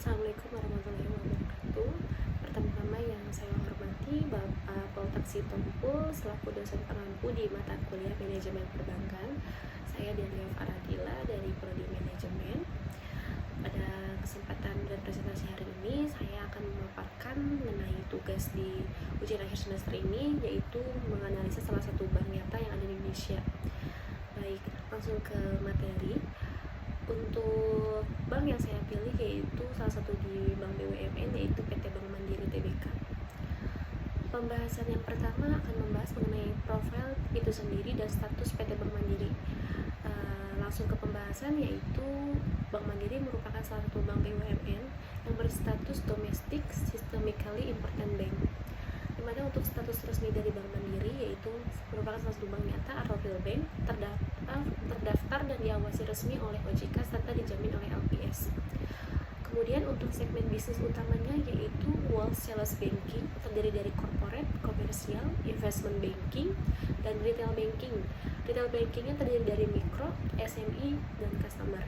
Assalamualaikum warahmatullahi wabarakatuh. Pertama-tama yang saya hormati Bapak Poltak Sitompul selaku dosen pengampu di mata kuliah Manajemen Perbankan. Saya Delia Faradila dari Prodi Manajemen. Pada kesempatan dan presentasi hari ini, saya akan memaparkan mengenai tugas di ujian akhir semester ini, yaitu menganalisa salah satu bank nyata yang ada di Indonesia. Baik, langsung ke materi. Untuk bank yang saya pilih yaitu salah satu di Bank BUMN, yaitu PT Bank Mandiri Tbk. Pembahasan yang pertama akan membahas mengenai profil itu sendiri dan status PT Bank Mandiri. Langsung ke pembahasan, yaitu Bank Mandiri merupakan salah satu bank BUMN yang berstatus domestic systemically important bank, dimana untuk status resmi dari Bank Mandiri yaitu merupakan salah satu bank nyata atau real bank, terdaftar dan diawasi resmi oleh OJK serta dijamin oleh LPS. Kemudian untuk segmen bisnis utamanya yaitu wholesale banking, terdiri dari corporate, komersial, investment banking, dan retail banking. Retail bankingnya terdiri dari mikro, SME, dan customer.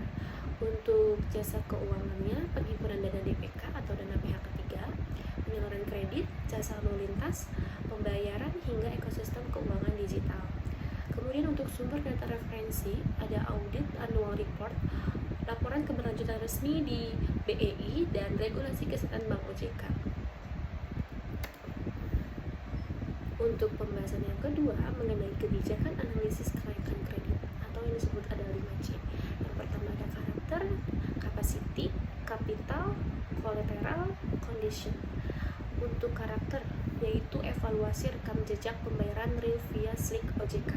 Untuk jasa keuangannya, penghimpunan dana DPK atau dana pihak ketiga, penyaluran kredit, jasa lalu lintas, pembayaran, hingga ekosistem keuangan digital. Kemudian untuk sumber data referensi, ada audit annual report, laporan keberlanjutan resmi di BEI, dan regulasi kesehatan Bank OJK. Untuk pembahasan yang kedua mengenai kebijakan analisis kelayakan kredit atau yang disebut ada 5C. Yang pertama ada karakter, capacity, capital, collateral, condition. Untuk karakter yaitu evaluasi rekam jejak pembayaran real via SLIK OJK,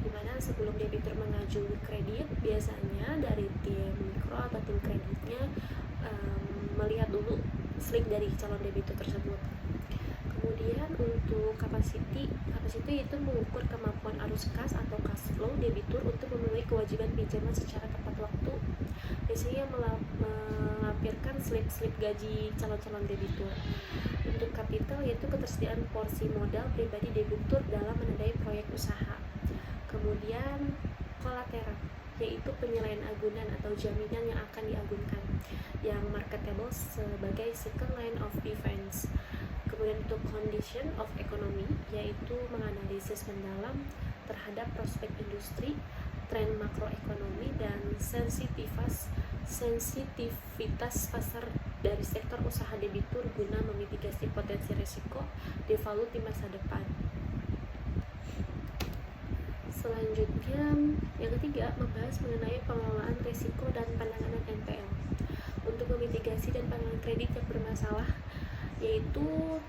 dimana sebelum debitur mengajukan kredit, biasanya dari tim mikro atau tim kreditnya melihat dulu SLIK dari calon debitur tersebut. Kemudian untuk capacity itu mengukur kemampuan arus kas atau cash flow debitur untuk memenuhi kewajiban pinjaman secara tepat waktu. Biasanya melampirkan slip gaji calon-calon debitur. Untuk kapital yaitu ketersediaan porsi modal pribadi debitur dalam menandai proyek usaha. Kemudian kolateral yaitu penilaian agunan atau jaminan yang akan diagunkan yang marketable sebagai second line of defense. Kemudian untuk condition of economy yaitu menganalisis mendalam terhadap prospek industri, tren makroekonomi, dan sensitivitas pasar dari sektor usaha debitur guna memitigasi potensi risiko default di masa depan. Selanjutnya, yang ketiga membahas mengenai pengelolaan risiko dan penanganan NPL. Untuk memitigasi dan penanganan kredit yang bermasalah, yaitu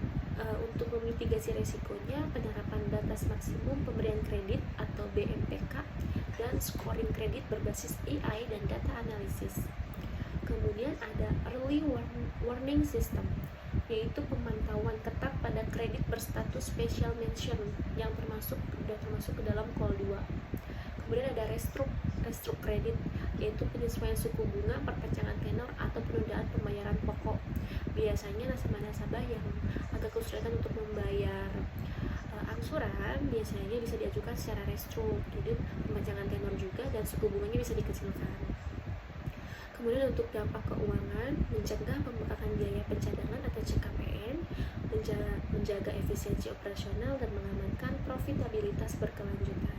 untuk memitigasi risikonya penerapan batas maksimum pemberian kredit atau BMPK dan scoring kredit berbasis AI dan data analisis. Kemudian ada early warning system, yaitu pemantauan ketat pada kredit berstatus special mention yang sudah termasuk ke dalam call 2. Kemudian ada restruk kredit, yaitu penyesuaian suku bunga, perpanjangan tenor, atau penundaan pembayaran pokok. Biasanya nasabah-nasabah yang agak kesulitan untuk membayar angsuran biasanya bisa diajukan secara restruk, jadi perpanjangan tenor juga dan suku bunganya bisa dikecilkan. Kemudian untuk dampak keuangan, mencegah pembengkakan biaya pencadangan atau CKPN, menjaga efisiensi operasional, dan mengamankan profitabilitas berkelanjutan.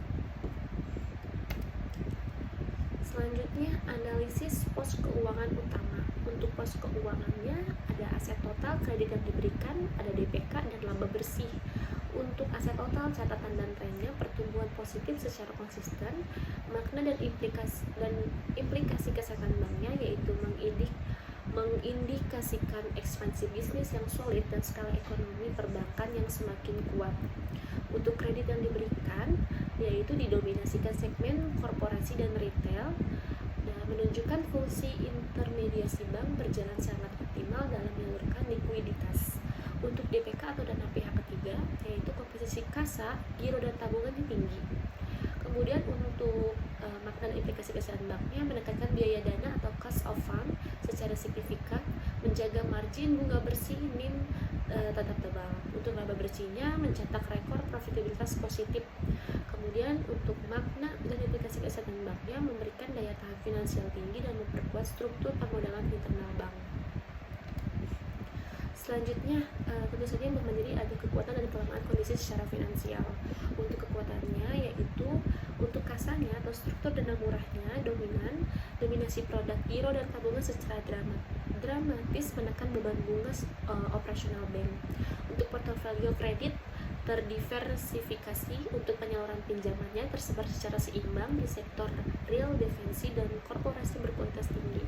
Selanjutnya, analisis pos keuangan utama. Untuk pos keuangannya ada aset total kredit yang diberikan, ada DPK, dan laba bersih. Untuk aset total, catatan dan trennya pertumbuhan positif secara konsisten, makna dan implikasi kesehatan banknya yaitu mengindikasikan ekspansi bisnis yang solid dan skala ekonomi perbankan yang semakin kuat. Untuk kredit yang diberikan yaitu didominasikan segmen korporasi dan retail, dan menunjukkan fungsi intermediasi bank berjalan sangat optimal dalam menyalurkan likuiditas. Untuk DPK atau dana pihak ketiga yaitu komposisi kasa, giro, dan tabungannya tinggi. Kemudian untuk makna dan implikasi kesehatan banknya menekankan biaya dana atau cost of fund secara signifikan, menjaga margin bunga bersih NIM tetap tebal. Untuk laba bersihnya mencetak rekor profitabilitas positif. Kemudian untuk makna dan implikasi kesehatan banknya memberikan daya tahan finansial tinggi dan memperkuat struktur permodalan internal bank. Selanjutnya, tentu saja Bank Mandiri ada kekuatan dan kelemahan kondisi secara finansial. Untuk kekuatannya yaitu untuk kasanya atau struktur dana murahnya dominan, dominasi produk giro dan tabungan secara dramatis menekan beban bunga operasional bank. Untuk portofolio kredit terdiversifikasi, untuk penyaluran pinjamannya tersebar secara seimbang di sektor real, defensi, dan korporasi berkualitas tinggi.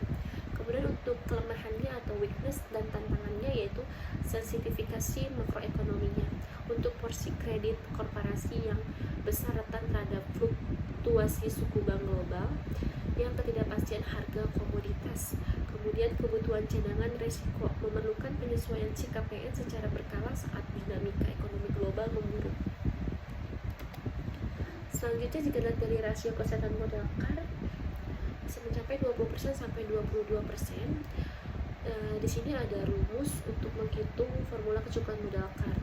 Kemudian untuk kelemahannya atau weakness dan tantangannya yaitu sensitifikasi makroekonominya. Untuk porsi kredit korporasi yang besar rentan terhadap fluktuasi suku bank global, yang ketidakpastian harga komoditas. Kemudian kebutuhan cadangan resiko memerlukan penyesuaian CKPN secara berkala saat dinamika ekonomi global memburuk. Selanjutnya, jika dilihat dari rasio kesehatan modal CAR bisa mencapai 20% sampai 22%. Di sini ada rumus untuk menghitung formula kecukupan modal CAR,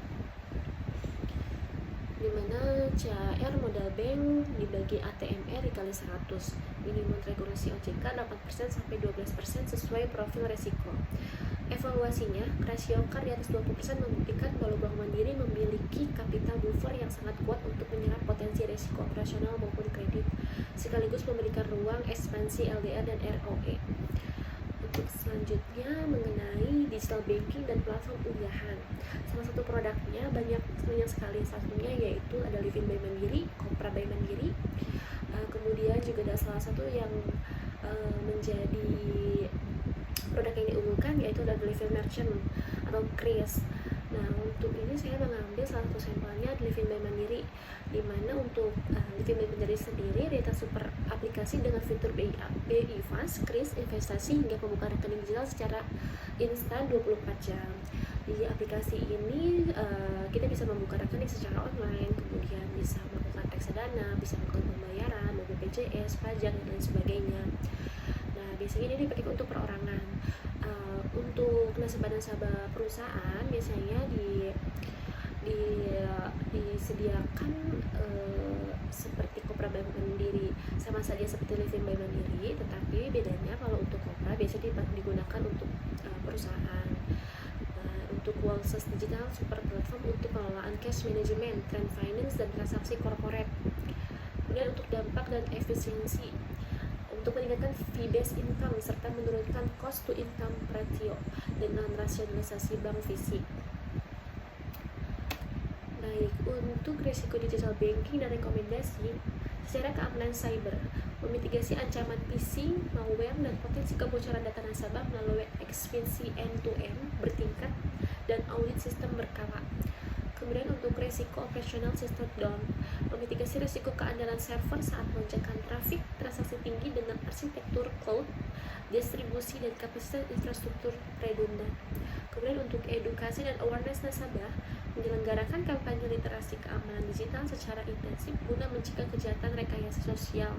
di mana CAR modal bank dibagi ATMR dikali 100, minimum regulasi OJK 8% sampai 12% sesuai profil resiko. Evaluasinya, rasio CAR di atas 20% membuktikan bahwa Bank Mandiri memiliki kapital buffer yang sangat kuat untuk menyerap potensi risiko operasional maupun kredit, sekaligus memberikan ruang ekspansi LDR dan ROE. Untuk selanjutnya mengenai digital banking dan platform unggahan. Salah satu produknya banyak sekali, satunya yaitu ada Livin by Mandiri, Kopra by Mandiri. Kemudian juga ada salah satu yang menjadi produk yang diunggulkan yaitu ada Livin Merchant atau Kris. Nah, untuk ini saya mengambil salah satu sampelnya Livin by Mandiri, di mana untuk Livin by Mandiri sendiri data super aplikasi dengan fitur BI Fast, Kris, investasi hingga pembukaan rekening digital secara instan 24 jam. Di aplikasi ini kita bisa membuka rekening secara online, kemudian bisa melakukan reksadana, bisa melakukan pembayaran, BPJS, pajak, dan lain sebagainya. Nah, biasanya ini dipakai untuk perorangan. Untuk nasabah perusahaan biasanya disediakan seperti Kopra by Mandiri, sama saja seperti Livin by Mandiri, tetapi bedanya kalau untuk Kopra biasanya digunakan untuk perusahaan. Untuk Walses Digital super platform untuk pengelolaan cash management, trend finance, dan transaksi corporate. Kemudian untuk dampak dan efisiensi, untuk meningkatkan fee-based income serta menurunkan cost to income ratio dengan rasionalisasi bank fisik. Baik, untuk risiko digital banking dan rekomendasi secara keamanan cyber, memitigasi ancaman phishing, malware, dan potensi kebocoran data nasabah melalui ekspansi end-to-end bertingkat dan audit sistem berkala. Kemudian untuk risiko operasional system down, memitigasi risiko keandalan server saat lonjakan trafik, transaksi tinggi dengan arsitektur cloud, distribusi dan kapasitas infrastruktur redundan. Kemudian untuk edukasi dan awareness nasabah, menyelenggarakan kampanye literasi keamanan digital secara intensif guna mencegah kejahatan rekayasa sosial.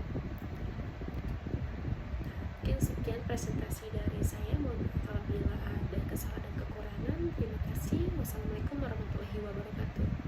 Mungkin sekian presentasi dari saya. Mohon maaf apabila ada kesalahan dan kekurangan. Terima kasih. Wassalamualaikum warahmatullahi wabarakatuh.